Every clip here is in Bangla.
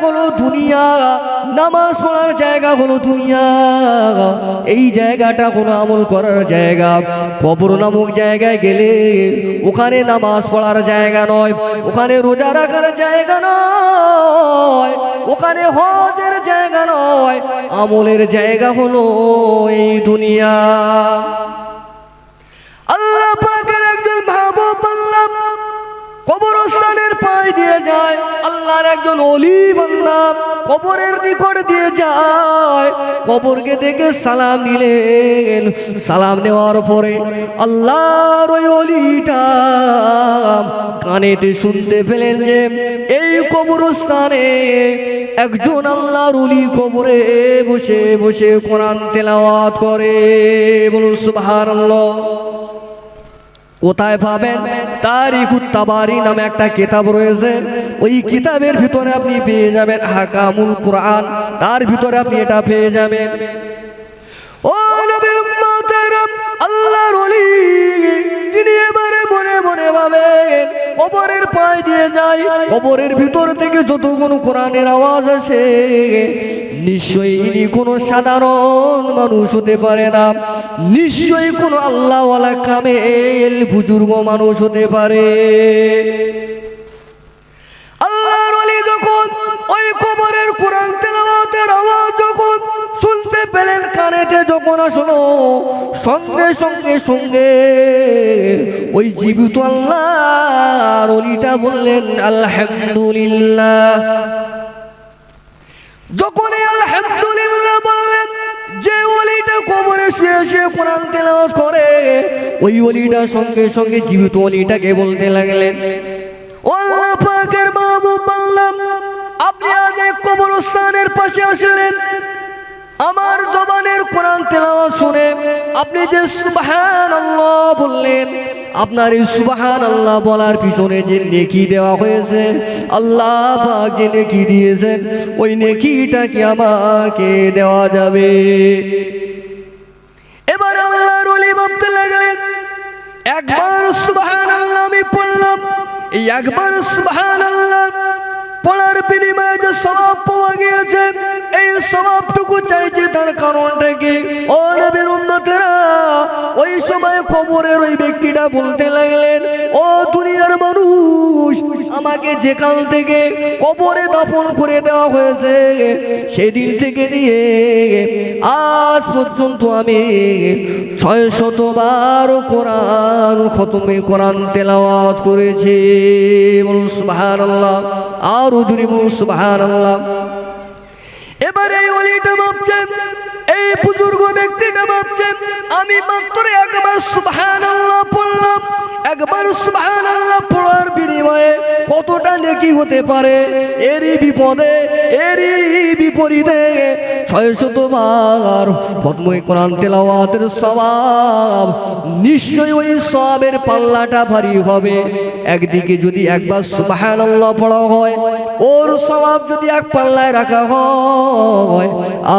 হলো দুনিয়া, নামাজ পড়ার জায়গা হলো দুনিয়া, এই জায়গাটা কোনো আমল করার জায়গা। কবর নামক জায়গায় গেলে ওখানে নামাজ পড়ার জায়গা নয়, ওখানে রোজা রাখার জায়গা নয়, ওখানে হজের জায়গা নয়, আমলের জায়গা হলো এই দুনিয়া। আল্লাহ পাকের একজন মাহবুব বান্দা কবরস্থানের পাশ দিয়ে যায়, আল্লাহর একজন ওলি বান্দা কবরের নিকট দিয়ে যায়, কবরকে দেখে সালাম নিলেন। সালাম নেওয়ার পরে আল্লাহর ওই ওলিটা কানেতে শুনতে পেলেন যে এই কবরস্থানে একজন আল্লাহর ওলি কবরে বসে বসে কোরআন তেলাওয়াত করে। বলুন সুবহানাল্লাহ। কোথায় পাবেন? তারিকুত তাবারি নামে একটা কিতাব রয়েছে, ওই কিতাবের ভিতরে আপনি পেয়ে যাবেন আহকামুল কোরআন, তার ভিতরে আপনি এটা পেয়ে যাবেন। ও নবীর উম্মতেরা, আল্লাহর ওলি তিনি এবারে মনে মনে ভাবেন কবরের পাশ দিয়ে যায়, কবরের ভিতর থেকে যতক্ষণ কোরআনের আওয়াজ আসে নিশ্চয়ই ইনি কোনো সাধারণ মানুষ হতে পারে না, নিশ্চয়ই কোনো আল্লাহওয়ালা কামেল বুজুর্গ মানুষ হতে পারে। আল্লাহর ওলি যখন ওই কবরের কোরআন তেলাওয়াতের আওয়াজ যখন শুনতে পেলেন, কানেতে যখন আসলো, সঙ্গে সঙ্গে সঙ্গে ওই জীবিত আল্লাহর ওলিটা বললেন আলহামদুলিল্লাহ। যখন আলহামদুলিল্লাহ বললেন, যে ওলিটা কবরে শুয়ে শুয়ে কোরআন তেলাওয়াত করে, ওই ওলিটা সঙ্গে সঙ্গে জীবিত ওলিটাকে বলতে লাগলেন, ও আল্লাহ পাকের মাহবুব বান্দা, আপনি আজ এই কবরস্থানের পাশে আসলেন, আমার জবানের কোরআন তেলাওয়াত শুনে আপনি যে সুবহানাল্লাহ বললেন, আপনার এই সুবহানাল্লাহ বলার পিছনে যে নেকি দেওয়া হয়েছে, আল্লাহ পাক যে নেকি দিয়েছেন, ওই নেকিটা কি আমাকে দেওয়া যাবে? এবার আল্লাহর ওলি ভাবতে লাগলেন, একবার সুবহানাল্লাহ আমি পড়লাম, এই একবার সুবহানাল্লাহ পড়ার বিনিময়ে যে সওয়াব পাওয়া গিয়েছে, এই সওয়াবটুকু চাইছে, তার কারণটা কি? ও নবীর উম্মতেরা, ওই সময় কবরের ওই ব্যক্তিটা বলতে লাগলেন, ও দুনিয়ার মানুষ, আমাকে যেখান থেকে কবরে দাফন করে দেওয়া হয়েছে সেদিন থেকে নিয়ে আজ পর্যন্ত আমি 600 বার কোরআন খতমে কোরআন তেলাওয়াত করেছি। বলুন সুবহানাল্লাহ, আর উজুরি বলুন সুবহানাল্লাহ। এবার এই ওলিটা ভাবছেন, এই বুজুর্গ ব্যক্তিটা ভাবছেন, আমি মাত্র একবার সুবহানাল্লাহ পড়লাম, একবার সুবহানাল্লাহ পড়ার বিনিময়ে কতটা নেকি হতে পারে, এরই বিপদে এরই বিপরীতে 600 বার খতমে কোরআন তেলাওয়াতের সওয়াব, নিশ্চয়ই ওই সওয়াবের পাল্লাটা ভারী হবে। একদিকে যদি একবার সুবহানাল্লাহ পড়া হয়, ওর সওয়াব যদি এক পাল্লায় রাখা হয়,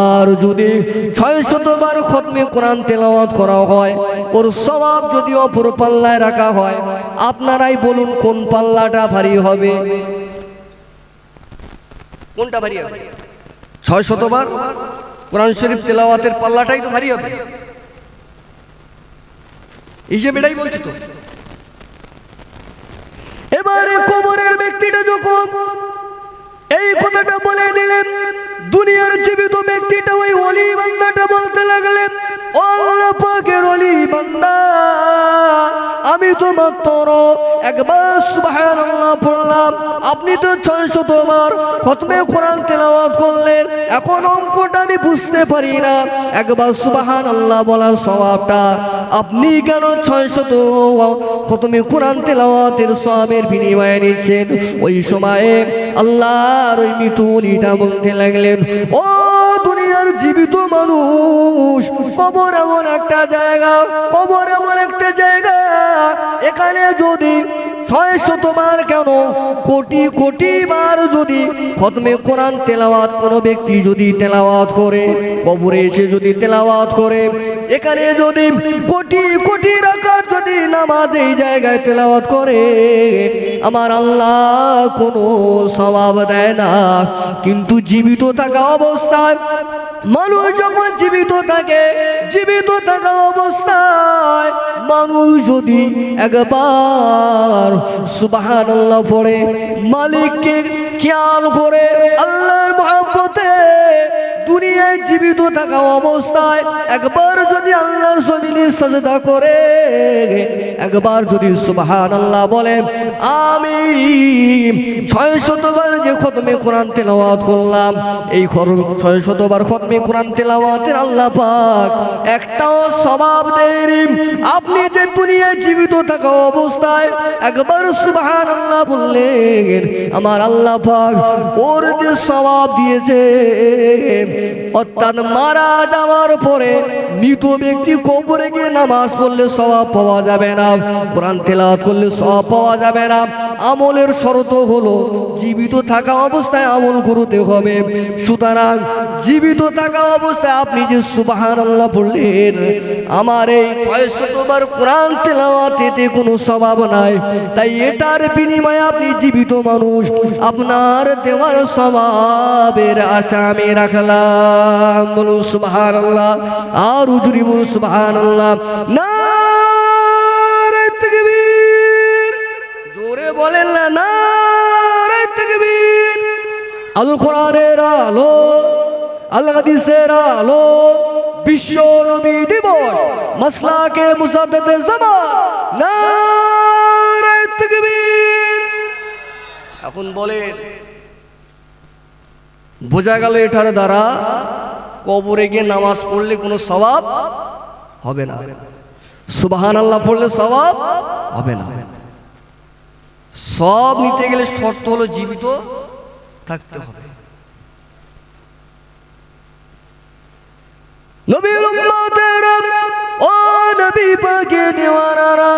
আর যদি 600 বার খতমে কোরআন তেলাওয়াত করা হয়, ওর সওয়াব যদি অপর পাল্লায় রাখা হয়, আপনারাই বলুন কোন পাল্লাটা ভারী হবে? কোনটা ভারী হবে? 600 বার কোরআন শরীফ তেলাওয়াতের পাল্লাটাই তো ভারী হবে, হিসেবে এটাই বলছি তো। এবারে কবরের ব্যক্তিটা যখন এই কথাটা বলে দিলেন, দুনিয়ার জীবিত ব্যক্তিটা ওই ওলি বান্দাটা বলতে লাগলেন, ও আল্লাহ পাকের ওলি বান্দা, আমি তো মাত্র একবার সুবহানাল্লাহ পড়লাম, আপনি তো 600 বার খতমে কোরআন তেলাওয়াত করলেন, এখন অঙ্কটা আমি বুঝতে পারি না, একবার সুবহানাল্লাহ বলার সওয়াবটা আপনি কেন 600 খতমে কোরআন তেলাওয়াতের সওয়াবের বিনিময়ে নিচ্ছেন? ওই সময়ে আল্লাহর ওই মৃত ওলিটা বলতে লাগলেন, ও দুনিয়ার জীবিত মানুষ, কবর এমন একটা জায়গা, কবর এমন একটা জায়গা, এখানে যদি 600 বার কেন কোটি কোটি বার যদি খতমে কোরআন তেলাওয়াত কোনো ব্যক্তি যদি তেলাওয়াত করে, কবরে এসে যদি তেলাওয়াত করে, এখানে যদি কোটি কোটি রাকাত যদি নামাজ এই জায়গায় তেলাওয়াত করে আমার আল্লাহ কোনো সওয়াব দেয় না। কিন্তু জীবিত থাকা অবস্থায় মানুষ যখন জীবিত থাকা অবস্থায় মানুষ যদি একবার সুবহানাল্লাহ পড়ে, মালিককে খেয়াল করে, আল্লাহর মহব্বতে দুনিয়ায় জীবিত থাকা অবস্থায় একবার যদি আল্লাহর জমিনে সাজদা করে, একবার যদি সুবহানাল্লাহ বলে, আমি 600 বার যে খতমে কোরআন তেলাওয়াত করলাম, এই 600 বার খতমে কোরআন তেলাওয়াতের আল্লাহ পাক একটাও সওয়াব দেয়নি। আপনি যে দুনিয়ায় জীবিত থাকা অবস্থায় একবার সুবহানাল্লাহ বললেন, আমার আল্লাহ পাক ওর যে সওয়াব দিয়েছে, অর্থাৎ মারা যাওয়ার পরে মৃত ব্যক্তি কবরে গিয়ে নামাজ পড়লে সওয়াব পাওয়া যাবে না, কোরআন তেলাওয়াত করলে সওয়াব পাওয়া যাবে না। আমলের শর্ত হলো জীবিত থাকা অবস্থায় আমল করতে হবে। সুতরাং জীবিত থাকা অবস্থায় আপনি যে সুবহানাল্লাহ পড়লেন, আমার এই 600 বার কোরআন তেলাওয়াতে কোনো সওয়াব নাই, তাই এটার বিনিময়ে আপনি জীবিত মানুষ, আপনার দেওয়ার সওয়াবের আশা আমি রাখলাম। বলুন সুবহানাল্লাহ, আর উজরি বলুন সুবহানাল্লাহ। নারে তাকবীর, জোরে বলেন না নারে তাকবীর। আল কোরআনের আলো, আল হাদিসের আলো, বিশ্ব নবী দিবস, মাসলাকে মুজাদ্দিদ জামান, নারে তাকবীর। এখন বলেন, বোঝা গেল এটার দ্বারা কবরে গিয়ে নামাজ পড়লে কোনো সওয়াব হবে না, সুবহানাল্লাহ পড়লে সওয়াব হবে না। সব নিতে গেলে শর্ত হলো জীবিত থাকতে হবে। নবীর উম্মতেরা, ও নবী পাকের দিওয়ানারা,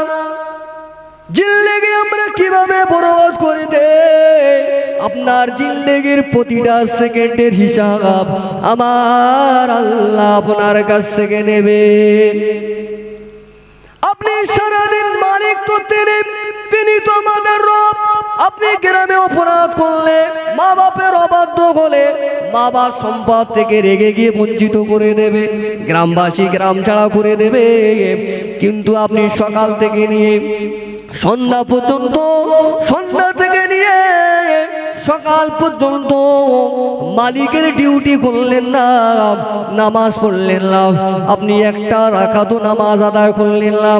জিন্দেগি আমরা কিভাবে বরবাদ করে দেই, আপনার জিন্দেগির প্রতিটা সেকেন্ডের হিসাব আমার আল্লাহ আপনার কাছ থেকে নেবে। আপনি সারাদিন মালিক তো তিনি তো আমাদের রব। আপনি গ্রামে অপরাধ করলে, মা বাপের অবাধ্য হলে, মা বাপ সম্পদ থেকে রেগে গিয়ে বঞ্চিত করে দেবে, গ্রামবাসী গ্রাম ছাড়া করে দেবে। কিন্তু আপনি সকাল থেকে নিয়ে সন্ধ্যা পর্যন্ত, সন্ধ্যা থেকে নিয়ে সকাল পর্যন্ত মালিকের ডিউটি করলেন না, নামাজ পড়লেন না, আপনি একটা রাকাতও নামাজ আদায় করলেন না।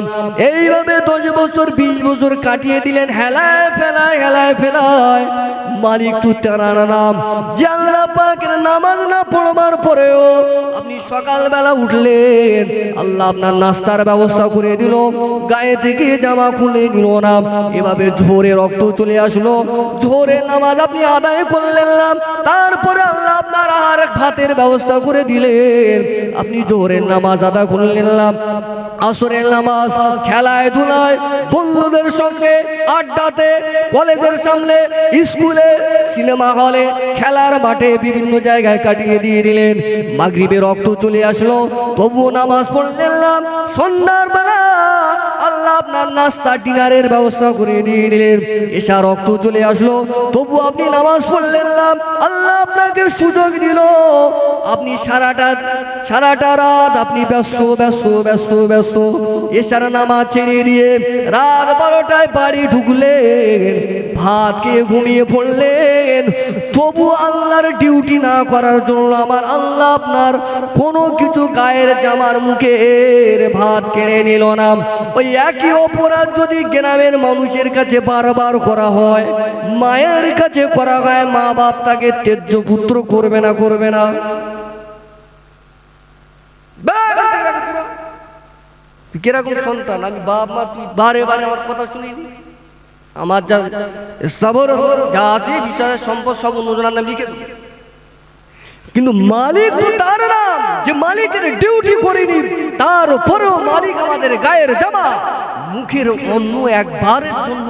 এইভাবে 10 বছর 20 বছর কাটিয়ে দিলেন, হেলায় ফেলায়। মালিক তো তার নাম যে আল্লাহ পাকের নামাজ না পড়বার পরেও আপনি সকালবেলা উঠলেন, আল্লাহ আপনার নাস্তার ব্যবস্থা করে দিল, গায়ে থেকে জামা খুলে নিল না, এভাবে ঝোরে রক্ত চলে আসলো, ঝোরে নামাজ আপনি আদায় করলেন না, তারপরে আল্লাহ আপনার আর ভাতের ব্যবস্থা করে দিলেন, আপনি জোহরের নামাজ আদায় করলেন না, আসরের নামাজ খেলায় ধুলায় বন্ধুদের সঙ্গে আড্ডাতে, কলেজের সামনে, স্কুলে, সিনেমা হলে, খেলার মাঠে বিভিন্ন জায়গায় কাটিয়ে দিয়ে দিলেন। মাগরিবে রক্ত চলে আসলো, তবুও নামাজ পড়লেন না। সন্ধ্যার বেলা আল্লাহ আপনার নাস্তা ডিনারের ব্যবস্থা করে দিয়ে দিলেন। এসা রক্ত চলে আসলো, তবু আপনি নামাজ পড়লেন না। আল্লাহ আপনাকে সুযোগ দিল, আপনি সারাটা রাত আপনি ব্যস্ত। এসার নামাজ ছেড়ে দিয়ে রাত 12টায় বাড়ি ঢুকলেন, ভাত খেয়ে ঘুমিয়ে পড়লেন। তবু আল্লাহর ডিউটি না করার জন্য আমার আল্লাহ আপনার কোনো কিছু গায়ের জামার মুখের ভাত কেড়ে নিল না। ওই একই অপরাধ যদি গ্রামের মানুষের কাছে বারবার করা হয়, মায়ের কাছে করা হয়, মা বাপ তাকে তেজ্য পুত্র করবে না? কিরকম সন্তান আমি, বাপ মা, তুই বারে আমার কথা শুনিনি। আমার যা আছে বিষয়ের সম্পদ সব অন্যজনের নাম লিখে দেবো, কিন্তু মালিক তো তার নাম, যে মালিকের ডিউটি করিনি, তারপরেও মালিক আমাদের গায়ের জামা মুখের অন্য একবারের জন্য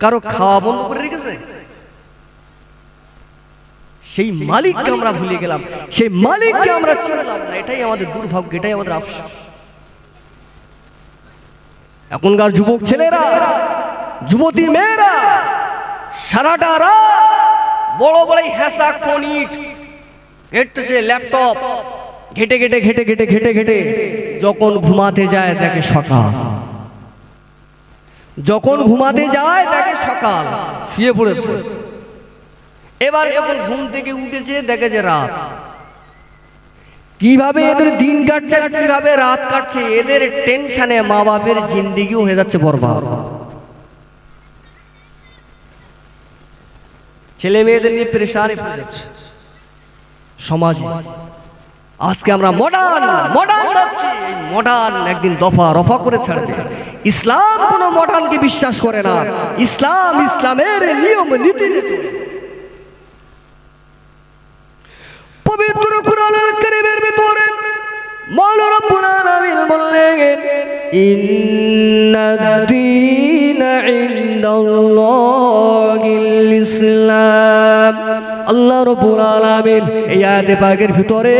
কারো খাওয়া বন্ধ করে রেখেছে। সেই মালিককে আমরা ভুলে গেলাম, সেই মালিককে আমরা চিনলাম না। এটাই আমাদের দুর্ভাগ্য, এটাই আমাদের আফসোস। এখনকার যুবক ছেলেরা, যুবতী মেয়েরা সারাটা রাত বড় বড় হ্যাসা ফোনিট ঘেটতেছে, ল্যাপটপ ঘেটে ঘেটে ঘেটে ঘেটে ঘেটে ঘেটে যখন ঘুমাতে যায় দেখে সকাল, যখন ঘুমাতে যায় দেখে সকাল, শুয়ে পড়েছে। এবার যখন ঘুম থেকে উঠেছে দেখে যে রাত। কিভাবে এদের দিন কাটছে আর কিভাবে রাত কাটছে, এদের টেনশনে মা বাপের জিন্দেগিও হয়ে যাচ্ছে বরবাদ। ছেলে মেয়েদের নিয়ে পেরেশানি হয়ে যাচ্ছে সমাজে। আজকে আমরা মডার্ন ভাবছি, এই মডার্ন একদিন দফা রফা করে ছাড়বে। ইসলাম কোনো মডার্নকে বিশ্বাস করে না, ইসলাম ইসলামের নিয়ম নীতি। পবিত্র কুরআনুল কারীমের ভিতরে মওলা রব্বুল আলামিন বললেন, ইন্নাদ-দীনা ইনদাল্লাহিল ইসলাম। আল্লাহ রব্বুল আলামিন এই আয়াতে পাকের ভিতরে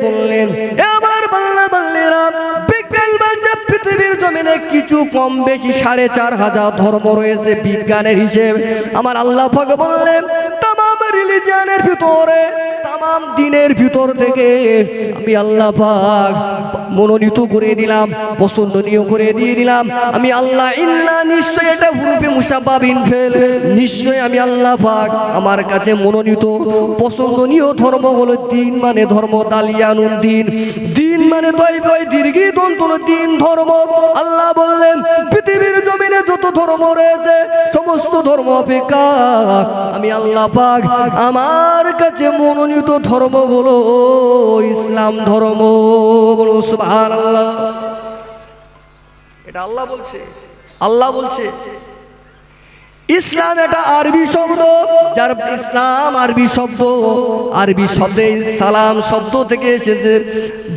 বললেন, আমার বান্দা বান্দিরা, বিজ্ঞান বলছে পৃথিবীর জমিনে কিছু কম বেশি ৪৫০০ ধর্ম রয়েছে বিজ্ঞানের হিসেব। আমার আল্লাহ পাক বললেন, তামাম রিলিজিয়নের ভিতরে, তামাম দিনের ভিতর থেকে আমি আল্লাহ পাক মনোনীত করে দিলাম, পছন্দনীয় করে দিয়ে দিলাম আমি আল্লাহ। ইন্না, নিশ্চয় এটা হুরুফে মুসাব্বাহ বিন ফেল, নিশ্চয় আমি আল্লাহ পাক আমার কাছে মনোনীত পছন্দনীয় ধর্ম হলো দিন, মানে ধর্ম, দালিয়ানুন দিন, দিন মানে দৈবই দীর্ঘি দন্তন দিন ধর্ম। আল্লাহ বললেন, পৃথিবীর জমিনে যত ধর্ম রয়েছে সমস্ত ধর্ম অপেক্ষা আমি আল্লাহ পাক আমার কাছে মনোনীত ধর্ম হলো ইসলাম ধর্ম। বলো সুবহানাল্লাহ। এটা আল্লাহ বলছে, আল্লাহ বলছে। ইসলাম এটা আরবি শব্দ, যার ইসলাম আরবি শব্দ, আরবি শব্দে সালাম শব্দ থেকে এসেছে,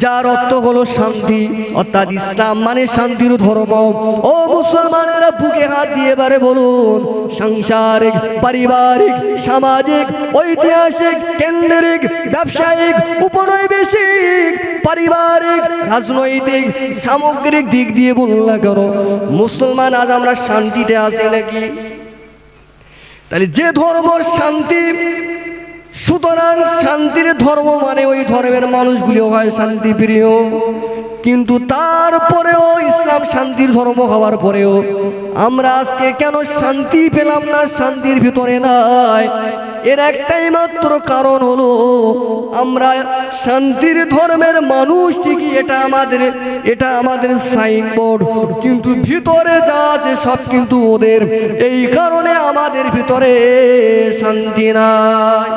যার অর্থ হলো শান্তি, অর্থাৎ ইসলাম মানে শান্তির ধর্ম। ও মুসলমানেরা, বুকে হাত দিয়ে এবারে বলুন, সাংসারিক, পারিবারিক, সামাজিক, ঐতিহাসিক, কেন্দ্রিক, ব্যবসায়িক, উপনৈবেশিক, পারিবারিক, রাজনৈতিক, সামগ্রিক দিক দিয়ে বলুন না কেন, মুসলমান আজ আমরা শান্তিতে আছি নাকি? তাহলে যে ধর্ম শান্তি, সুতরাং শান্তির ধর্ম মানে ওই ধর্মের মানুষগুলিও হয় শান্তি প্রিয়। কিন্তু তারপরেও ইসলাম শান্তির ধর্ম হওয়ার পরেও আমরা আজকে কেন শান্তি পেলাম না, শান্তির ভিতরে নাই? এর একটাই মাত্র কারণ হলো আমরা শান্তির ধর্মের মানুষ ঠিকই, এটা আমাদের সাইনবোর্ড, কিন্তু ভিতরে যা আছে সব কিন্তু ওদের। এই কারণে আমাদের ভিতরে শান্তি নাই।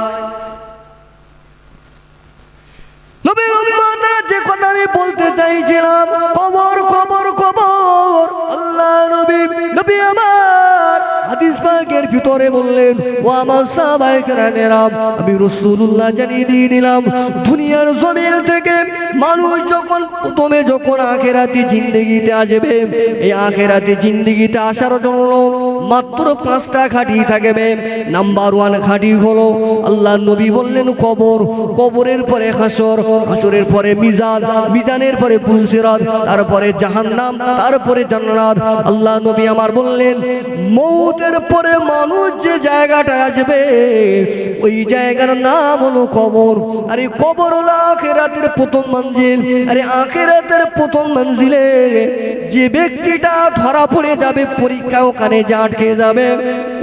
নবী উম্মতরা, যে কথা আমি বলতে চাইছিলাম, কবর কবর কবর, আল্লাহ নবী আমার হাদিস পাকের ভিতরে বললেন, ও আমার সাহাবায়ে কেরামেরা, আমি রাসূলুল্লাহ জানিয়ে দিয়ে দিলাম, দুনিয়ার জমিন থেকে মানুষ যখন আখিরাতি জিন্দেগিতে আসবে, এই আখিরাতি জিন্দেগিতে আসার জন্য মাত্র 5টা ঘাঁটি থাকবে। নাম্বার 1 ঘাঁটি হলো, আল্লাহ নবী বললেন কবর, কবরের পরে হাসর, হাসরের পরে মিজান, মিজানের পরে পুলসিরাত, তারপরে জাহান্নাম, তারপরে জান্নাত। আল্লাহ নবী আমার বললেন, মৌতের পরে মানুষ যে জায়গাটা আসবে ওই জায়গার নাম হলো কবর। আর এই কবর হলো আখিরাতের প্রথম মঞ্জিল। আরে আখিরাতের প্রথম মঞ্জিলে যে ব্যক্তিটা ধরা পড়ে যাবে, পরীক্ষা ওখানে যে আটকে যাবে,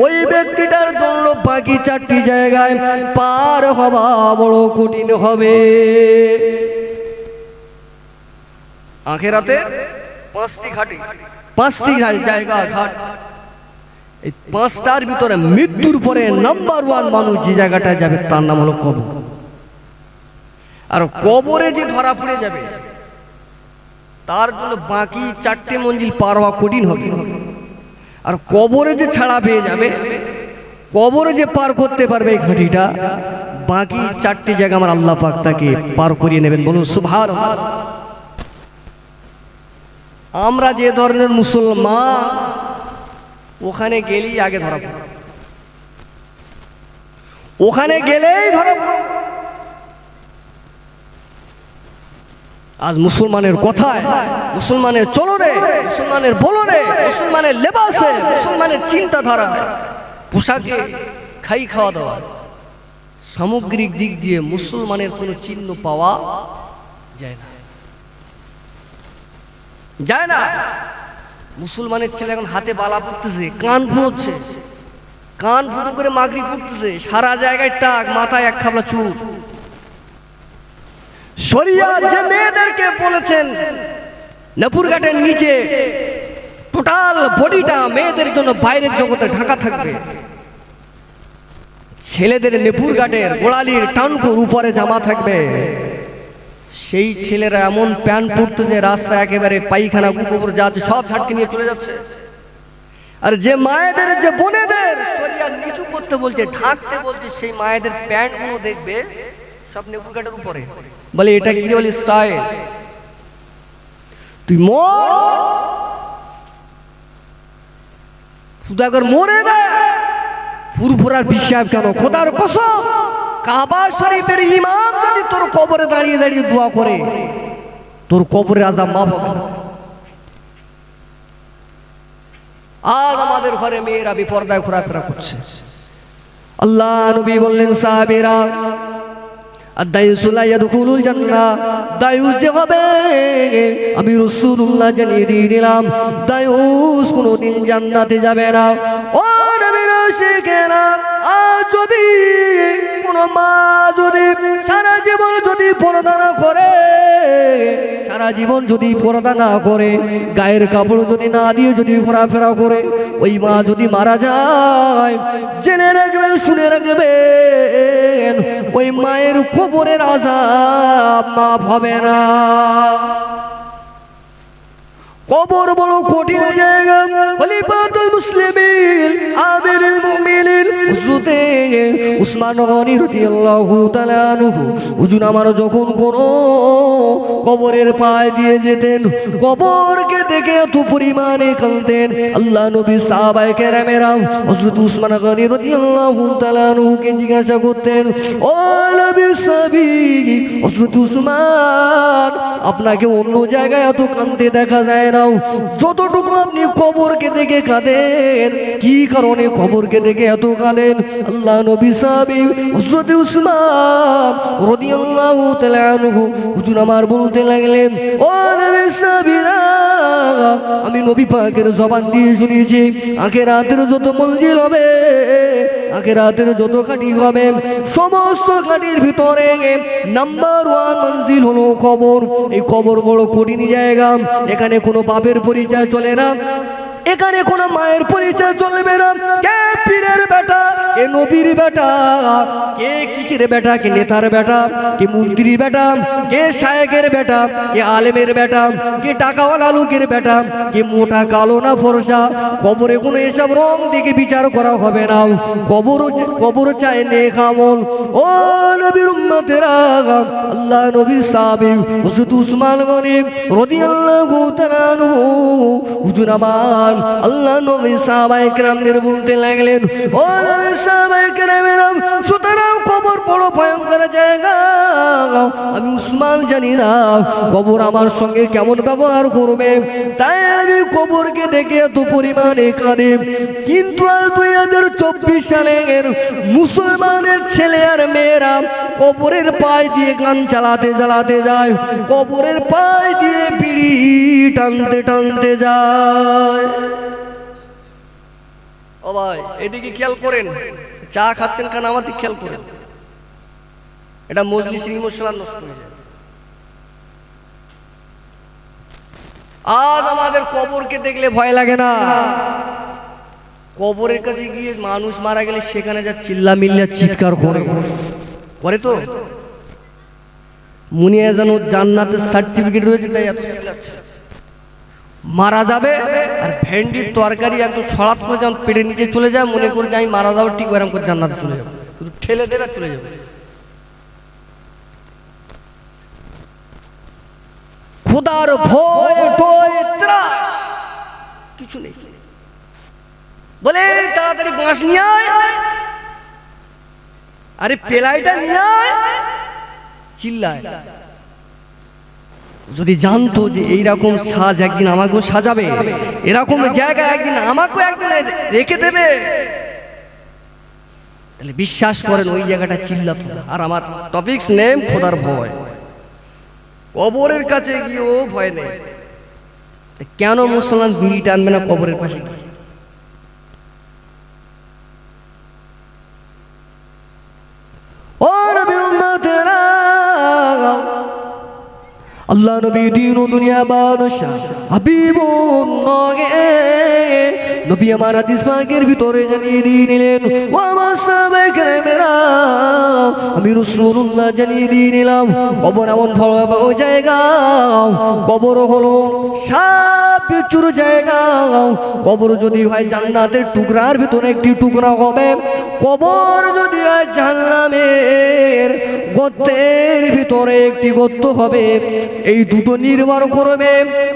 ওই ব্যক্তিটার জন্য বাকি 4টি জায়গায় পার হওয়া বড় কঠিন হবে। আখিরাতে 5টি ঘাটি, 5টি জায়গা ঘাট। এই 5টার ভিতরে মৃত্যুর পরে নাম্বার 1 মানুষ যে জায়গাটায় যাবে তার নাম হলো কবর। আর কবরে যে ধরা পড়ে যাবে তার জন্য বাকি 4টে মঞ্জিল পার হওয়া কঠিন হবে। আর কবরে যে ছাড়া পেয়ে যাবে, কবরে যে পার করতে পারবে এই ঘাটিটা, বাকি 4টি জায়গা আমার আল্লাহ পাক তাকে পার করিয়ে নেবেন। বলুন সুবহানাল্লাহ। আমরা যে ধরনের মুসলমান, ওখানে গেলেই আগে ধরা পড়ে, ওখানে গেলেই ধরা পড়ে। আজ মুসলমানের কথায়, মুসলমানের চলনে, মুসলমানের বলনে, মুসলমানের লেবাসে, মুসলমানের চিন্তাধারা, পোশাকে, খাই খাওয়া দাওয়া, সামগ্রিক দিক দিয়ে মুসলমানের কোনো চিহ্ন পাওয়া যায় না, যায় না। মুসলমানের ছেলে এখন হাতে বালা পড়তেছে, কান ফুঁড়ছে, কান ফুটো করে মাগরি পড়তেছে, সারা জায়গায় টাক, মাথায় এক খাবলা চুল। শরিয়াত যে মেয়েদেরকে বলেছেন নপুর ঘাটের নিচে টোটাল বডিটা মেয়েদের জন্য বাইরের জগতে ঢাকা থাকবে, ছেলেদের নেপুর ঘাটের গোড়ালির টানকুর উপরে জামা থাকবে, সেই ছেলেরা এমন প্যান্ট পরতে যে রাস্তা একেবারে পায়খানা কুকুর যা আছে সব ঝাটকে নিয়ে চলে যাচ্ছে। আর যে মায়েদের, যে বোনেদের শরিয়াত নিচু করতে বলছে, ঢাকতে বলছে, সেই মায়েদের প্যান্ট গুলো দেখবে সব নেপুর ঘাটের উপরে। বলে এটা কি বলে স্টাইল? তুই মর, খুদাগর মরে না, ফুরফুরার বিশ্বাস কেন? খোদার কসম, কাবা শরীফের ইমাম যদি তোর কবরে দাঁড়িয়ে দাঁড়িয়ে দোয়া করে, তোর কবরে আযাব মাফ হবে। আজ আমাদের ঘরে মেয়েরা বিপর্দায় ঘোরাফেরা করছে। আল্লাহ নবী বললেন সাহাবীরা, আদায়ুসুলা ইয়াদখুলুল জান্নাহ, দায়ুস যেভাবে আমি রাসূলুল্লাহ জানিয়ে দিয়ে দিলাম, দায়ুস কোনোদিন জান্নাতে যাবে না। ও নবীর আশিকেরা, আজ যদি কোনো মা যদি সারা জীবন যদি পর্দা না করে, সারা জীবন যদি পর্দা না করে, গায়ের কাপড় যদি না দিয়ে যদি ঘোরাফেরা করে, ওই মা যদি মারা যায়, জেনে রাখবেন, শুনে রাখবেন, ওই মায়ের কবরের আযাব মাফ হবে না। কবর বড় কঠিন জায়গা। খলিফাতুল মুসলিমিন আমিরুল মুমিনিন হযরত উসমান গনি রাদিয়াল্লাহু তাআলা আনহু হুজুর আমার যখন কোনো কবরের পায়ে দিয়ে যেতেন, কবরকে দেখে এত পরিমাণে কাঁদতেন, আল্লাহ নবী সাহাবায়ে কেরামেরা হযরত উসমান গনি রাদিয়াল্লাহু তাআলা আনহুকে জিজ্ঞাসা করতেন, ও নবীর সাহাবী হযরত উসমান, আপনাকে অন্য জায়গায় এত কাঁদতে দেখা যায় না, যতটুকু আপনি কবরকে দেখে কাঁদেন, কি কারণে কবরকে দেখে এত কাঁদেন? আল্লাহ নবী সাহাবী হযরত উসমান রাদিয়াল্লাহু তাআলা আনহু হুজুর আমার বলতে লাগলেন, ও নবীর সাহাবীরা, আমি নবী পাকের জবান দিয়ে শুনেছি, আখিরাতের যত মঞ্জিল হবে, আখিরাতের যত খাঁটি হবে, সমস্ত খাঁটির ভিতরে নাম্বার 1 মঞ্জিল হলো কবর। এই কবর বড় কঠিন জায়গা, এখানে কোনো বাপের পরিচয় চলে না, এখানে কোনো মায়ের পরিচয় চলবে না। কে পীরের বেটা, কে নবীর বেটা, কে কিসের বেটা, কে নেতার বেটা, কে মন্ত্রীর বেটা, কে শায়েখের বেটা, কে আলেমের বেটা, কে টাকাওয়ালা লোকের বেটা, কে মোটা কালো না ফর্সা, কবরে কোনো এসব রং দেখে বিচার করা হবে না। কবর চায় নেক আমল। ও নবীর উম্মতেরা, আল্লাহ নবীর সাহাবী হযরত উসমান গনি রাদিয়াল্লাহু তাআলা আনহু হুজুর আমার আল্লাহ নবী সাহাবায়ে কেরামদের বলতে লাগলেন, ও নবী সাহাবায়ে কেরামেরা, সুতরাং কবর বড় ভয়ঙ্কর জায়গা, আমি উসমান জানি না কবর আমার সঙ্গে কেমন ব্যবহার করবে, তাই আমি কবরকে দেখে এত পরিমাণে কাঁদি। কিন্তু আজ 2024 সালের মুসলমানের ছেলে আর মেয়েরা কবরের পায় দিয়ে গান চালাতে চালাতে যায়, কবরের পায় দিয়ে বিড়ি টানতে টানতে যায়। ও ভাই, এদিকে খেয়াল করেন, চা খাচ্ছেন কেন আমার দিকে খেয়াল করেন, এটা মজলিসের ইমোশনাল নষ্ট হয়ে যায়। আজ আমাদের কবরকে দেখলে ভয় লাগে না। কবরের কাছে গিয়ে মানুষ মারা গেলে সেখানে যা চিল্লা মিল্লা চিৎকার করে তো, মনে হয় যেন জান্নাতের সার্টিফিকেট রয়েছে, তাই এত চিল্লাচ্ছে। মারা যাবে আর ভেন্ডির তরকারি একদম সরাত করে যেমন পেটের নিচে চলে যায়, মনে করে যে আমি মারা যাবো, ঠিক এরকম করে জান্নাতে চলে যাবো, শুধু ঠেলে দেবে চলে যাবে। খোদার ভয় টয় ত্রাস কিছু নেই। বলে তাড়াতাড়ি বাঁশ নিয়ে আয়, আরে পেলাইটা নিয়ে আয়, চিল্লায়। যদি জানতো যে এইরকম সাজ একদিন আমাকেও সাজাবে, এরকম জায়গায় একদিন আমাকেও একদিন রেখে দেবে, তাহলে বিশ্বাস করেন ওই জায়গাটা চিল্লাতো। আর আমার টপিকস নেম খোদার ভয়। কবরের কাছে গিয়েও ভয় নেই। কেন মুসলমান বিড়ি টানবে না কবরের পাশে গিয়ে? ও নবীর উম্মতেরা, আল্লাহ নবী দিন ও দুনিয়া বাদশা হাবিবুন নগে নবী আমার হাদিস পাকের ভিতরে জানিয়ে দিয়ে নিলেন, ও আমার সাহাবায়ে কেরামেরা, আমি রাসূলুল্লাহ জানিয়ে দিয়ে নিলাম কবর এমন ভয়াবহ জায়গা, কবর হলো সাপ বিচ্ছুর জায়গা। কবর যদি হয় জান্নাতের টুকরার ভিতরে একটি টুকরা হবে, কবর যদি হয় জাহান্নামের গর্তের ভিতরে একটি গর্ত হবে। এই দুটো নির্ভর করবে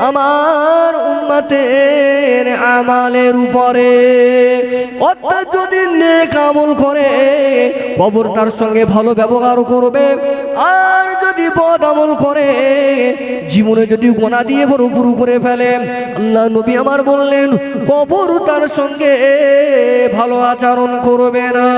আমার উম্মতের আমালের উপরে। অর্থাৎ যদি নেক আমল করে কবর তার সঙ্গে ভালো ব্যবহার করবে, আর যদি বদ আমল করে জীবনে যদি গোনা দিয়ে ভরপুর করে ফেলে, আল্লাহ নবী আমার বললেন কবর তার সঙ্গে ভালো আচরণ করবে না।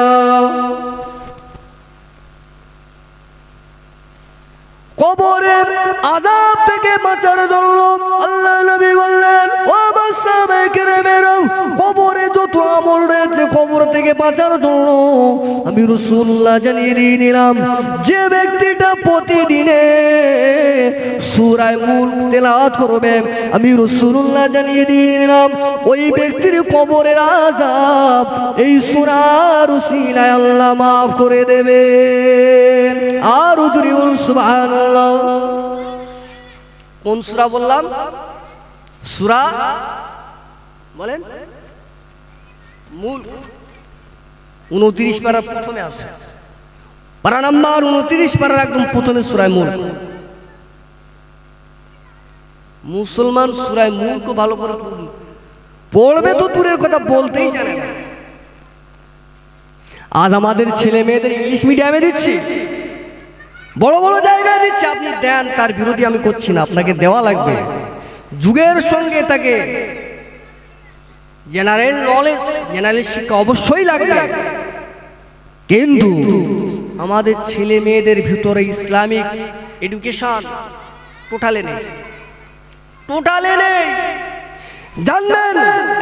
কবরের আযাব থেকে বাঁচার জন্য আল্লাহ নবী বললেন, ও সাহাবায়ে কেরামেরা, কবরে যত আমল রয়েছে কবর থেকে বাঁচার জন্য আমি রাসূলুল্লাহ জানিয়ে দিয়ে নিলাম, যে ব্যক্তিটা প্রতিদিনে সূরা মুলক তেলাওয়াত করবে, আমি রাসূলুল্লাহ জানিয়ে দিয়ে নিলাম ওই ব্যক্তির কবরের আযাব এই সূরার উসিলায় আল্লাহ মাফ করে দেবেন। আর জোরে বলুন সুবহানাল্লাহ। কোন সূরা বললাম? সূরা বলেন মুলক, 29 পারা প্রথমে আছে, পারা নাম্বার 29, পারার একদম প্রথমে সূরা মুলক। মুসলমান সূরা মুলক ভালো করে পড়বে তো দূরের কথা, বলতেই জানে না। আজ আমাদের ছেলে মেয়েদের ইংলিশ মিডিয়ামে দিচ্ছি, বড় বড় জায়গায় দিচ্ছে, আপনি দেন, তার বিরোধী আমি করছি না, আপনাকে দেওয়া লাগবে। যুগের সঙ্গে তাকে জেনারেল নলেজ, জেনারেল শিক্ষা অবশ্যই লাগবে, কিন্তু আমাদের ছেলে মেয়েদের ভিতরে ইসলামিক এডুকেশন টোটালে নেই, টোটালে নেই। জানেন,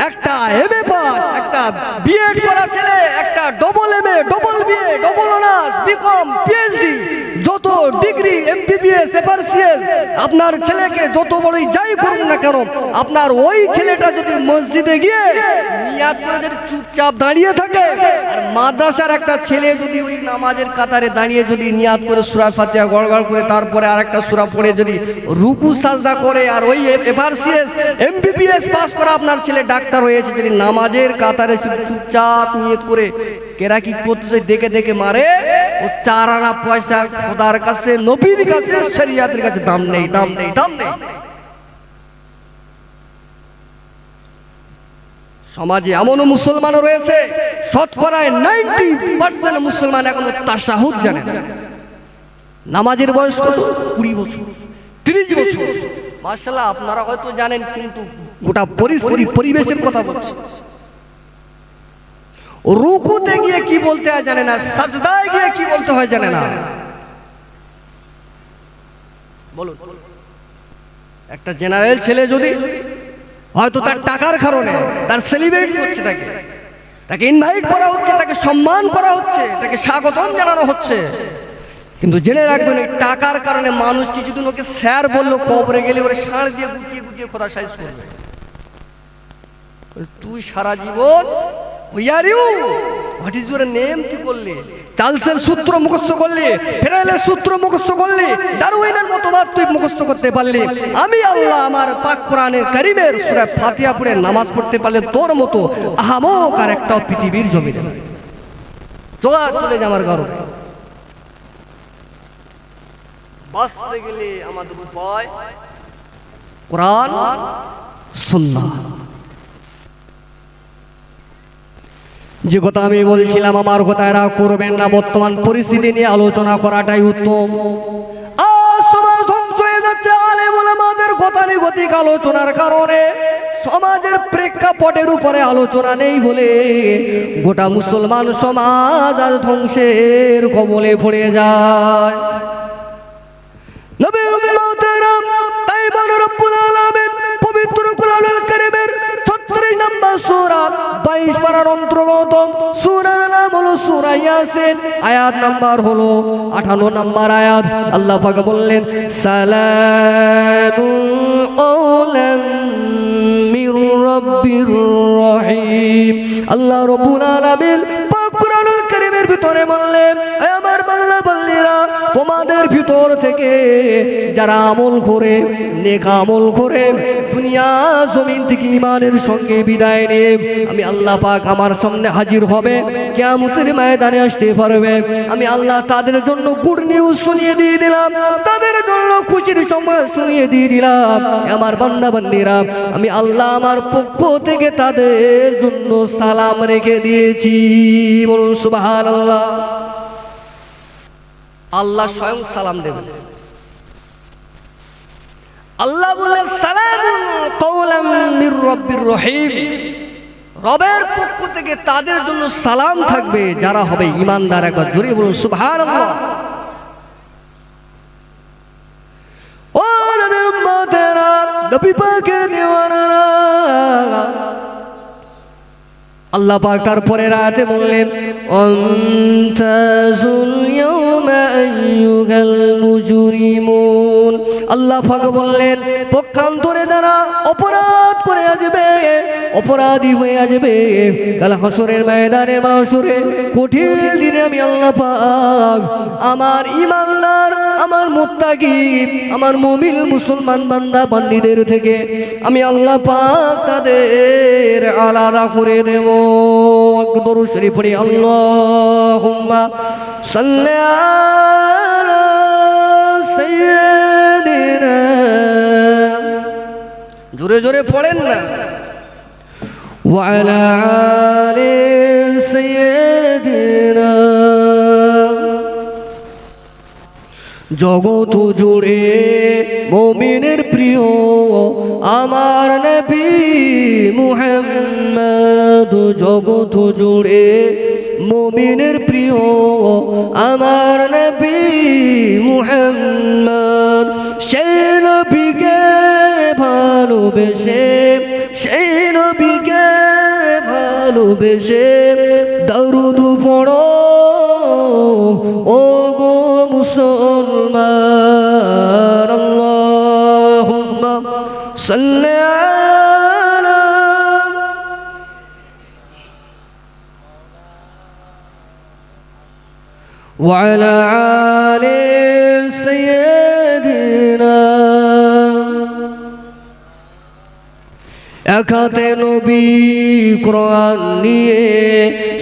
একটা এমএ পাস, একটা বিএড করা ছেলে, একটা double MA, double BA, double honours, BCom, PhD, যত ডিগ্রি, এমবিবিএস, এফআরসিএস, আপনার ছেলেকে যত বড়ই যাই করুন না কেন, আপনার ওই ছেলেটা যদি মসজিদে গিয়ে নিয়াত করে যদি চুপচাপ দাঁড়িয়ে থাকে, আর মাদ্রাসার একটা ছেলে যদি ওই নামাজের কাতারে দাঁড়িয়ে যদি নিয়াত করে সূরা ফাতিহা গড়গড় করে তারপরে আরেকটা সূরা পড়ে যদি রুকু সাজদা করে, আর ওই এফআরসিএস, এমবিবিএস পাস করা আপনার ছেলে ডাক্তার হয়েছে, যদি নামাজের কাতারে চুপচাপ নিয়ত করে কেরাকি করতে দেখে দেখে মারে, ও 4 আনা পয়সা খোদার কাছে, নবীর কাছে, শরিয়াতের কাছে দাম নেই, দাম নেই, দাম নেই। সমাজে এমনও মুসলমানও রয়েছে, শতকরায় 90% মুসলমান এখনো তাশাহুদ জানে না। নামাজের বয়স কত? 20 বছর, 30 বছর। মাশাআল্লাহ, আপনারা হয়তো জানেন, কিন্তু গোটা পরিবেশের কথা বলছি। রুকুতে গিয়ে কি বলতে হয় জানে না, সাজদায় গিয়ে কি বলতে হয় জানে না। বলুন, একটা জেনারেল ছেলে যদি হয়তো তার টাকার কারণে তার সেলিব্রেট করছে, তাকে ইনভাইট করা হচ্ছে, তাকে সম্মান করা হচ্ছে, তাকে স্বাগতম জানানো হচ্ছে, কিন্তু জেনে রাখবেন এই টাকার কারণে মানুষ কিছুদিন ওকে স্যার বললো, কবরে গেলে ওরে ষাঁড় দিয়ে গুটিয়ে গুটিয়ে খোদা সাইজ করবে। তুই সারা জীবন হোয়াট ইজ ইউর নেম কি করলি, চার্লসের সূত্র মুখস্থ করলি, ফেরাইলের সূত্র মুখস্থ করলি, ডারউইনের মতবাদ তুই মুখস্থ করতে পারলি, আমি আল্লাহ আমার পাক কোরআনের কারীমের সূরা ফাতিহা পড়ে নামাজ পড়তে পারলে তোর মতো আহামক আর একটা পৃথিবীর জমিনে চলে যাবার গর্ব। বাঁচতে গেলে আমাদের উপায় কোরআন সুন্নাহ। যে কথা আমি বলছিলাম, আমার কথা এরা করবেন না, বর্তমান পরিস্থিতি নিয়ে আলোচনা করাটাই উত্তম। আর সমাজ ধ্বংস হয়ে যাচ্ছে, আলেম গতানুগতিক আলোচনার কারণে সমাজের প্রেক্ষাপটের উপরে আলোচনা নেই বলে গোটা মুসলমান সমাজ আজ ধ্বংসের কবলে পড়ে যায়। নবীর উম্মতেরা তাই বলে রব্বুল আলামিন পবিত্র কুরআনুল কারীমের 36 নম্বর সূরা 22 পারার অন্তর্গত সূরার নাম হলো সূরা ইয়াসিন, আয়াত নাম্বার হলো 58 নম্বর আয়াত। আল্লাহ পাক বললেন সালামুন কওলাম মির রাব্বির রহিম। আল্লাহ রাব্বুল আলামিন কুরআনুল কারীমের ভিতরে বললেন, হে আমার বান্দা বান্দীরা, তোমাদের ভিতর থেকে যারা আমল করে, নেক আমল করে দুনিয়া জমিন থেকে ঈমানের সঙ্গে বিদায় নিয়ে আমি আল্লাহ পাক আমার সামনে হাজির হবে, কিয়ামতের ময়দানে আসতে পারবে, আমি আল্লাহ তাদের জন্য গুড নিউজ শুনিয়ে দিয়ে দিলাম, তাদের জন্য খুশির সংবাদ শুনিয়ে দিয়ে দিলাম। আমার বান্দা বান্দীরা, আমি আল্লাহ আমার পক্ষ থেকে তাদের জন্য সালাম রেখে দিয়েছি। বলুন সুবহানাল্লাহ। আল্লাহ স্বয়ং সালাম দেবেন। আল্লাহ বলেন সালামুন কওলাম মির রাব্বির রহিম, রবের পক্ষ থেকে তাদের জন্য সালাম থাকবে যারা হবে ঈমানদার। একবার জোরে বলুন সুবহানাল্লাহ। ও নবীর উম্মতেরা, নবী পাকের দিওয়ানারা, আল্লাহ পাক তারপরে রাতে বললেন আনতাজুল ইয়াউমা আইয়ুহাল মুজরিমুন। আল্লাহ পাক বললেন পক্ষান্তরে যারা অপরাধ করে আসবে, অপরাধী হয়ে আসবে কাল হাসরের ময়দানে, মাহশরে কঠিন দিনে আমি আল্লাহ পাক আমার ঈমানদার, আমার মুত্তাকি, আমার মুমিন মুসলমান বান্দা বান্দীদের থেকে আমি আল্লাহ পাক তাদের আলাদা করে দেব। দরুদ শরীফ পড়ি, আল্লাহুম্মা সাল্লি আলা সাইয়্যিদিনা, জোরে জোরে পড়েন না, ওয়া আলা আলি সাইয়্যিদিনা। জগৎ জুড়ে মুমিনের প্রিয় আমার নবী মুহাম্মদ, জগৎ জুড়ে মুমিনের প্রিয় আমার নবী মুহাম্মদ। সেই নবীকে ভালোবেসে, সেই নবীকে ভালোবেসে দরুদ পড়ো ও গো মুসলমান। আল্লাহুম্মা সাল্লি আলা ওয়া আলা আলি সাইয়্যিদিনা। এক হাতে নবী কোরআন নিয়ে,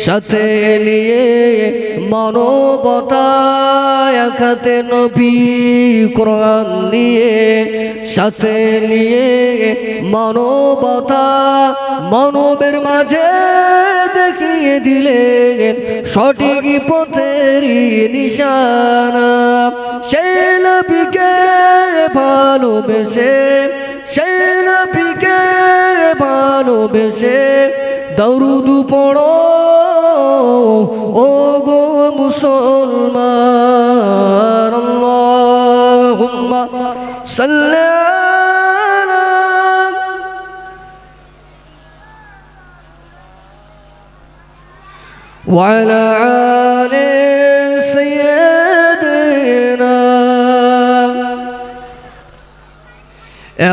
সাথে নিয়ে মানবতা, এক হাতে নবী কোরআন নিয়ে, সাথে নিয়ে মানবতা, মানবের মাঝে দেখিয়ে দিলেন সঠিক পথের নিশানা। সেই নবীকে ভালোবেসে, সেই নবীকে ভালোবেসে দরুদ পড়ো ও গো মুসলমান। আল্লাহুম্মা সাল্লি আলা ওয়া আলা আলি সাইয়্যিদিনা।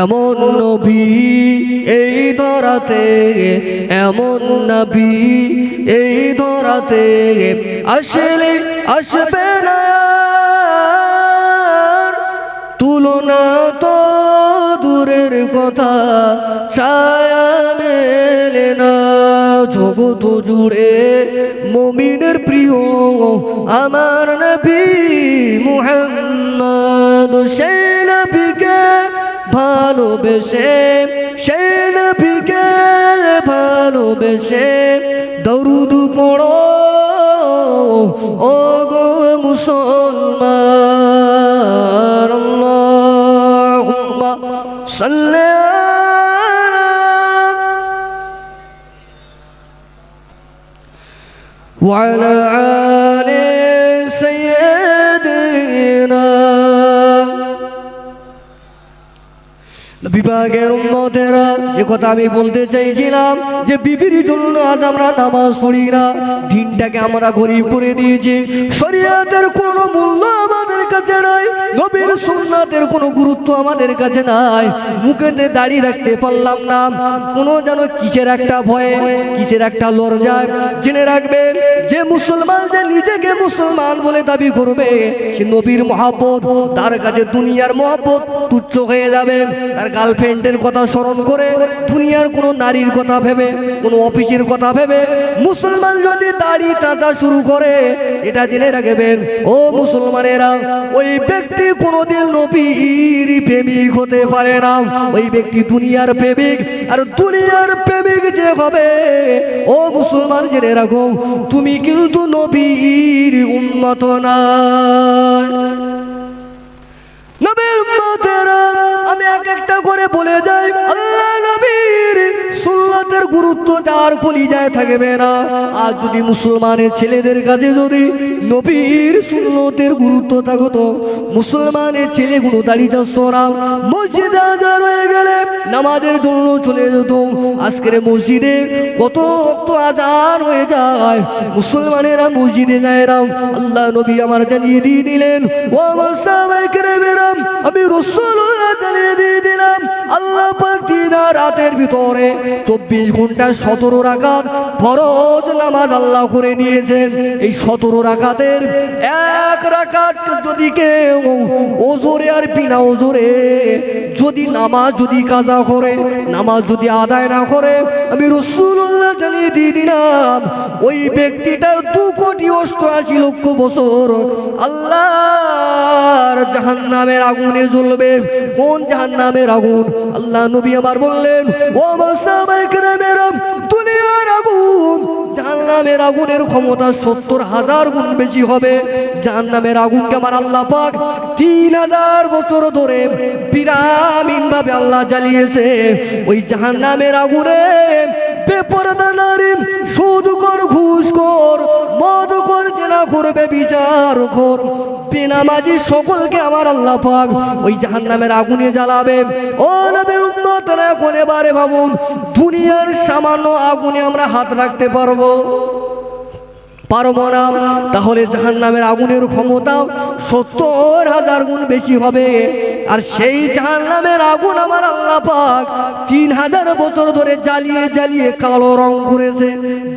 এমন নবী এই ধরাতে, এমন নবী এই ধরাতে আসলে আসবে না, তুলনা তো দূরের কথা, ছায়া মেলে না। জগৎ জুড়ে মুমিনের প্রিয় আমার নবী মুহাম্মদ, সেই নবীকে ভালোবেসে, সেই নবীকে ভালোবেসে দরুদ পড়ো ও গো মুসলমান। আল্লাহুম্মা সাল্লি وعلى آل سيدنا বিভাগের উম্মতেরা, যে কথা আমি বলতে চাইছিলাম যে বিবির জন্য আজ আমরা নামাজ পড়ি না, দিনটাকে আমরা গরিব করে দিয়েছি। শরীয়তের কোনো মূল্য আমাদের কাছে নাই, নবীর সুন্নাতের কোনো গুরুত্ব আমাদের কাছে নাই। মুখেতে দাড়ি রাখতে পারলাম না, কোনো যেন কিসের একটা ভয়ে, কিসের একটা লজ্জায়। জেনে রাখবেন যে মুসলমান যে নিজেকে মুসলমান বলে দাবি করবে, সে নবীর মহব্বত, তার কাছে দুনিয়ার মহব্বত তুচ্ছ হয়ে যাবে। তার গার্লফ্রেন্ডের কথা স্মরণ করে, দুনিয়ার কোনো নারীর কথা ভেবে, কোনো অফিসের কথা ভেবে মুসলমান যদি দাড়ি চাঁচা শুরু করে, এটা জেনে রাখবেন ও মুসলমানেরা, ওই ব্যক্তি কোনোদিন নবীর প্রেমিক হতে পারে না। ওই ব্যক্তি দুনিয়ার প্রেমিক, আর দুনিয়ার প্রেমিক যে হবে, ও মুসলমান জেনে রাখো, তুমি কিন্তু নবীর উম্মত না। নবীর উম্মতেরা, আমি এক একটা করে বলে যাই, আল্লাহ নবীর সুন্নাতের গুরুত্ব যার কলিজায় থাকবে না। আজ যদি মুসলমানের ছেলেদের কাছে যদি নবীর সুন্নতের গুরুত্ব থাকতো, মুসলমানের ছেলেগুলো দাঁড়িয়ে যাচ্ছে না, মসজিদে আজান হয়ে গেলে নামাজের জন্য চলে যেত। আজকের মসজিদে কত আজান হয়ে যায়, মুসলমানেরা মসজিদে যায় না। আল্লাহ নবী আমার জানিয়ে দিয়ে দিলেন, ও আমার সাহাবায়ে কেরাম, আমি রাসূলুল্লাহ জানিয়ে দিয়ে দিলাম, আল্লাহ পাক দিন আর রাতের ভিতরে 24 ঘন্টা 17 রাকাত ফরজ নামাজ আল্লাহ করে নিয়েছেন। এই 17 রাকাতের এক রাকাত যদি কেউ ওজরে আর বিনা ওজরে যদি নামাজ যদি কাজা করে, নামাজ যদি আদায় না করে, আমি রাসূলুল্লাহ জানিয়ে দিয়ে দিলাম, ওই ব্যক্তিটার 2,88,00,000 বছর আল্লাহর জাহান্নামের আগুনে জ্বলবে। কোন জাহান্নামের আগুন? আল্লাহ নবী আমার বললেন, ও আমার সাহাবায়ে কেরামেরা, দুনিয়ার আগুন জাহান্নামের আগুনের ক্ষমতা 70,000 গুণ বেশি হবে। জাহান্নামের আগুনকে আমার আল্লাহ পাক 3,000 বছর ধরে বিরামহীন ভাবে আল্লাহ জ্বালিয়েছে। ওই জাহান্নামের আগুনে বেপরদা নারী, সুদখোর, ঘুষখোর, মদখোর, জেনাখোর, ব্যভিচারখোর, বেনামাজি সকলকে আমার আল্লাহ পাক ওই জাহান্নামের আগুনে জ্বালাবে। ও নবীর উম্মতরা, এখন এবারে ভাবুন, দুনিয়ার সামান্য আগুনে আমরা হাত রাখতে পারবো না? তাহলে জাহান্নামের আগুনের ক্ষমতা 70,000 গুণ বেশি হবে। আর সেই জাহান্নামের আগুন আমার আল্লাহ পাক 3,000 বছর ধরে জ্বালিয়ে জ্বালিয়ে কালো রং করেছে।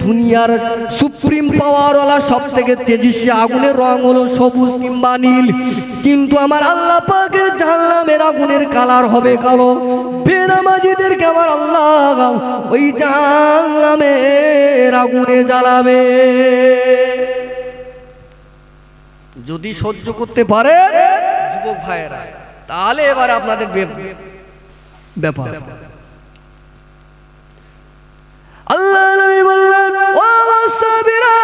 দুনিয়ার সুপ্রিম পাওয়ারওয়ালা সব থেকে তেজস্বী আগুনের রং হলো সবুজ কিংবা নীল, কিন্তু আমার আল্লাহ পাকের জাহান্নামের আগুনের কালার হবে কালো। বেনামাজিদেরকে আমার আল্লাহ ওই জাহান্নামের আগুনে জ্বালাবে। যদি সহ্য করতে পারে যুবক ভাইয়েরা, তাহলে এবার আপনাদের ব্যাপার। আল্লাহ নবী বললেন, ও সাহাবীরা,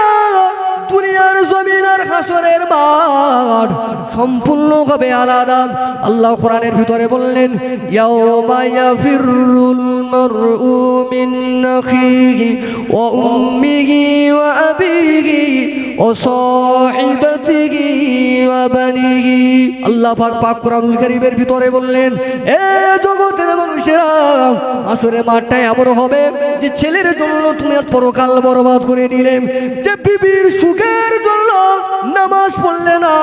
দুনিয়ার জমিন আর হাসরের মাঠ সম্পূর্ণভাবে আলাদা। আল্লাহ কোরআনের ভিতরে বললেন, ইয়াউমা ইয়াফিরুল মারউ মিন আখিহি ওয়া উম্মিহি ওয়া আবিহি ওয়া সাহিবাতিহি ওয়া বানিহি। আল্লাহ পাক কোরআনুল কারীমের ভিতরে বললেন, এ জগতের মানুষেরা, হাসরের মাঠটা এমন হবে যে ছেলের জন্য তুমি পরকাল বরবাদ করে দিলে, যে বিবির সুখের জন্য নামাজ পড়লে না,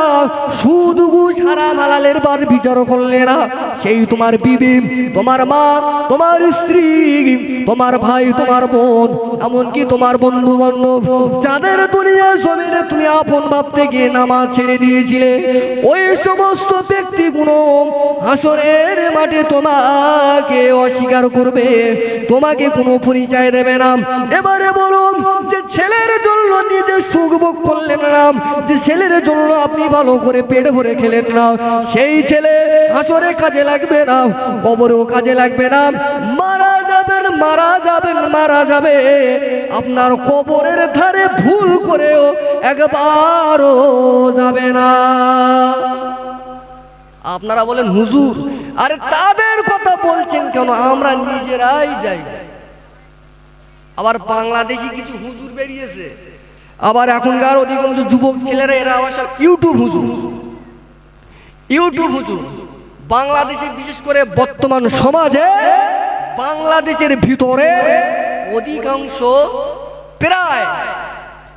সুদ ঘুষ হারাম হালালের বার বিচার করলে না, সেই তোমার বিবি, তোমার মা, তোমার স্ত্রী, তোমার ভাই, তোমার বোন, এমনকি তোমার বন্ধু বান্ধব, যাদের দুনিয়া জমিনে তুমি আপন ভাবতে গিয়ে নামাজ ছেড়ে দিয়েছিলে, ওই সমস্ত ব্যক্তিগুলো হাসরের মাঠে তোমাকে অস্বীকার করবে, তোমাকে কোনো পরিচয় দেবে না। এবারে বলুন, যে ছেলের জন্য নিজে সুখ ভোগ করলেন না, যে ছেলের জন্য আপনি ভালো করে পেট ভরে খেলেন না, সেই ছেলে হাসরে কাজে লাগবে না, কবরেও কাজে লাগবে না। মারা যাবে, আপনার কবরের ধারে ভুল করেও একবারও যাবে না। আপনারা বলেন, হুজুর আরে তাদের কথা বলছেন কেন? আমরা নিজেরাই যাই। আবার বাংলাদেশি কিছু হুজুর বেরিয়েছে, আবার এখনকার অধিকাংশ যুবক ছেলেরা এরা আবার ইউটিউব হুজুর। ইউটিউব হুজুর বাংলাদেশে, বিশেষ করে বর্তমান সমাজে বাংলাদেশের ভিতরে অধিকাংশ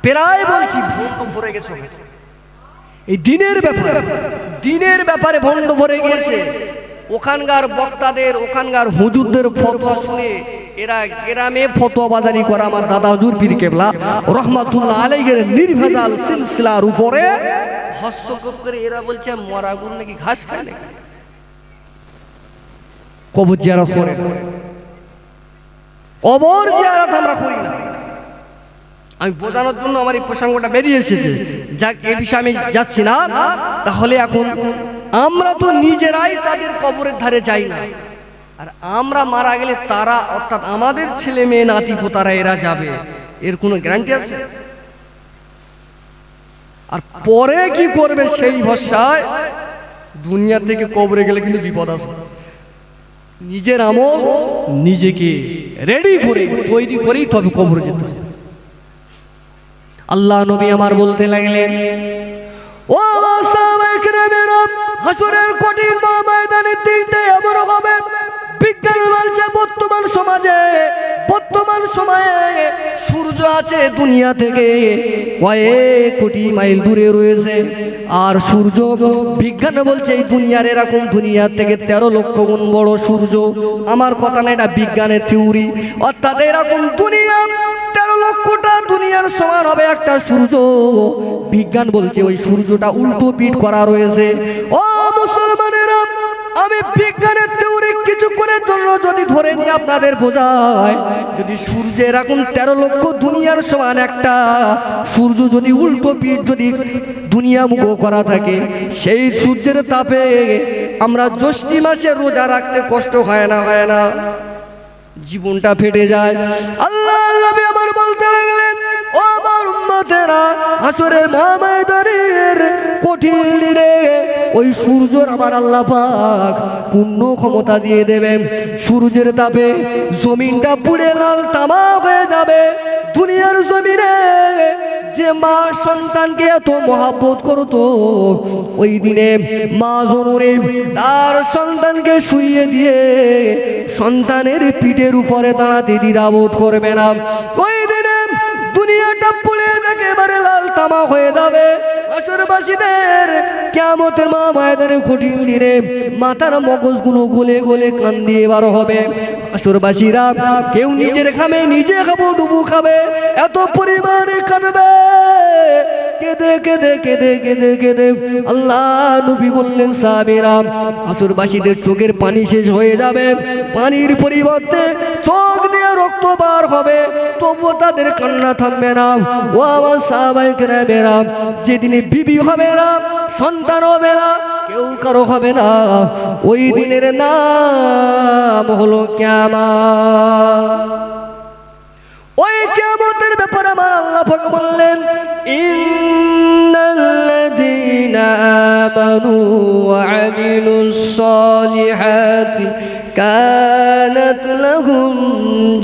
প্রায় বলছি ভণ্ড ভরে গেছে। এই দিনের ব্যাপারে ভণ্ড ভরে গিয়েছে। ওখানকার বক্তাদের, ওখানকার হুজুরদের ফতোয়া শুনে এরা গ্রামে ফতোয়া বাজারি করা আমার দাদা হুজুর পীর কেবলা রহমাতুল্লাহ আলাইহির নির্ভেজাল সিলসিলার উপরে হস্তক্ষেপ করে এরা বলছে মরা গরু নাকি ঘাস খায় নাকি, কবর জিয়ারত করে। কবর জিয়ারত আমরা করি না। আমি বোঝানোর জন্য আমার এই প্রসঙ্গটা বেরিয়ে এসেছে। যাক, এই বিষয়ে আমি যাচ্ছি না। তাহলে এখন আমরা তো নিজেরাই তাদের কবরের ধারে যাই না, আর আমরা মারা গেলে তারা, অর্থাৎ আমাদের ছেলে মেয়ে নাতি পোতারা এরা যাবে, এর কোনো গ্যারান্টি আছে? আর পরে কি করবে সেই ভরসায় দুনিয়া থেকে কবরে গেলে কিন্তু বিপদ আছে। নিজের আমল নিজেকে রেডি করে তৈরি করেই তবে কবরে যেতে হবে। আল্লাহ নবী আমার বলতে লাগলেন, ও আমার সাহাবায়ে কেরামেরা, হাসরের কঠিন ময়দানের দিনটা এমন হবে, বিজ্ঞান বলছে বর্তমান সময়ে সূর্য আছে দুনিয়া থেকে কয়েক কোটি মাইল দূরে রয়েছে। আর সূর্য, বিজ্ঞান বলছে এই দুনিয়ার এরকম দুনিয়া থেকে 13 লক্ষ গুণ বড় সূর্য। আমার কথা না, এটা বিজ্ঞানের থিওরি। অর্থাৎ এরকম দুনিয়া 13 লক্ষটা দুনিয়ার সমান হবে একটা সূর্য। বিজ্ঞান বলছে ওই সূর্যটা উল্টো পিঠ করা রয়েছে। ও মুসলমানেরা, আমি বিজ্ঞানের থিওরি কিছুক্ষণের জন্য যদি ধরে নিয়ে আপনাদের বোঝায়, যদি সূর্য এরকম 13 লক্ষ দুনিয়ার সমান একটা সূর্য যদি উল্টো পিঠ যদি দুনিয়া মুখ করা থাকে, সেই সূর্যের তাপে আমরা জ্যৈষ্ঠ মাসে রোজা রাখতে কষ্ট হয় না? জীবনটা ফেটে যায়। আল্লাহ নবী আমার বলতে লাগলেন, ও আমার উম্মতেরা, হাসরের ময়দানের কঠিন দিনে ওই সূর্যর আমার আল্লাহ পাক পূর্ণ ক্ষমতা দিয়ে দেবেন। সূর্যের তাপে জমিনটা পুড়ে লাল তামা হয়ে যাবে। দুনিয়ার জমিনে যে মা সন্তানকে এত মহব্বত করতো, ওই দিনে মা জননী তার সন্তানকে শুইয়ে দিয়ে সন্তানের পিঠের উপরে দাঁড়াতে দ্বিধাবোধ করবে না। ওই দিনে দুনিয়াটা পুড়ে একেবারে লাল তামা হয়ে যাবে। আসরবাসীদের কিয়ামতের ময়দানে কঠিন দিনে মাথার মগজগুলো গলে গলে কান দিয়ে বার হবে। আসরবাসীরা কেউ নিজের খামে নিজে খাবো ডুবু খাবে, এত পরিমাণে কাঁদবে, কেঁদে কেঁদে কেঁদে কেঁদে কেঁদে। আল্লাহ নবী বললেন, সাহাবীরা, আসরবাসীদের চোখের পানি শেষ হয়ে যাবে, পানির পরিবর্তে চোখ দিয়ে রক্ত বার হবে, তবুও তাদের কান্না থামবে না। ও আমার সাহাবায়ে কেরামেরা, যেদিনে বিবি হবে না, সন্তান হবে না, কেউ কারো হবে না, ওই দিনের নাম হলো কিয়ামত। ওই কিয়ামতের ব্যাপারে আমার আল্লাহ পাক বললেন, ইন্নাল্লাযীনা আমানু ওয়া আমিলুস সালিহাতি কানাত লাহুম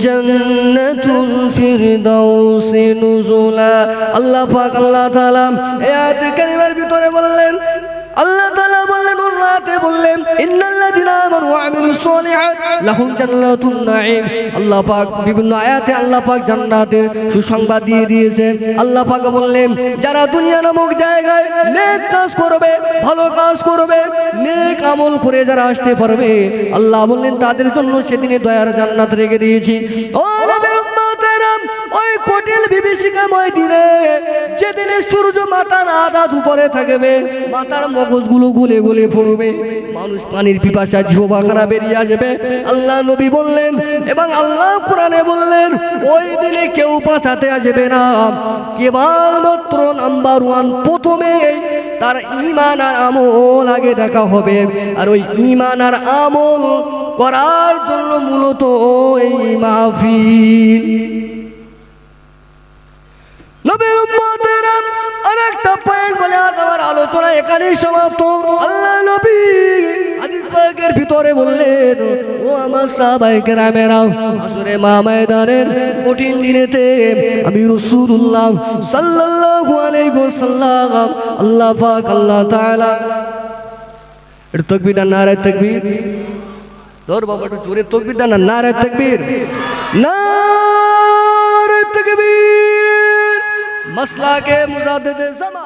জান্নাতুল ফিরদাউসি নুজুলা। আল্লাহ পাক, আল্লাহ তাআলা এই আয়াতুল কারিমার ভিতরে বললেন, আল্লাহ তাআলা বললেন, উন্নাতে বললেন, ইন্নাল্লাযীনা আমানু ওয়া আমিলুস সালিহাত লাহুম জান্নাতুন নাঈম। আল্লাহ পাক বিভিন্ন আয়াতে আল্লাহ পাক জান্নাতের সুসংবাদ দিয়ে দিয়েছেন। আল্লাহ পাক বললেন, যারা দুনিয়া নামক জায়গায় নেক কাজ করবে, ভালো কাজ করবে, নেক আমল করে যারা আসতে পারবে, আল্লাহ বললেন তাদের জন্য সেদিনে দয়ার জান্নাত রেখে দিয়েছি। ও নবীর উম্মতেরা, ওই কঠিন বিভীষিকাময় দিনে, যেদিনে সূর্য মাথার আধা উপরে থাকবে, মাথার মগজগুলো গলে গলে পড়বে, মানুষ পানির পিপাসা জিহ্বাখানা বেরিয়ে আসবে। আল্লাহ নবী বললেন এবং আল্লাহ কোরআনে বললেন, ওই দিনে কেউ বাঁচাতে আসবে না, কেবলমাত্র নাম্বার 1 প্রথমে তার ঈমান আর আমল আগে দেখা হবে। আর ওই ঈমান আর আমল করার জন্য মূলত এই মাহফিল। নবীর উম্মতেরা, আরেকটা পয়েন্ট বলে আজ আমার আলোচনা এখানেই সমাপ্ত। আল্লাহ নবী হাদিস পাকের ভিতরে স্বরে বললেন, ও আমার সাহাবায়ে কেরামেরাও, আসরে মা ময়দানের কঠিন দিনেতে আমি রাসূলুল্লাহ সাল্লাল্লাহু আলাইহি ওয়াসাল্লাম আল্লাহ পাক আল্লাহ তাআলা এর তাকবীর আর নারায়ে তাকবীর দর বাবা একটু জোরে তাকবীর দেন না নারায়ে তাকবীর নারায়ে তাকবীর মাসলা কে মুজাদ্দিদ জামান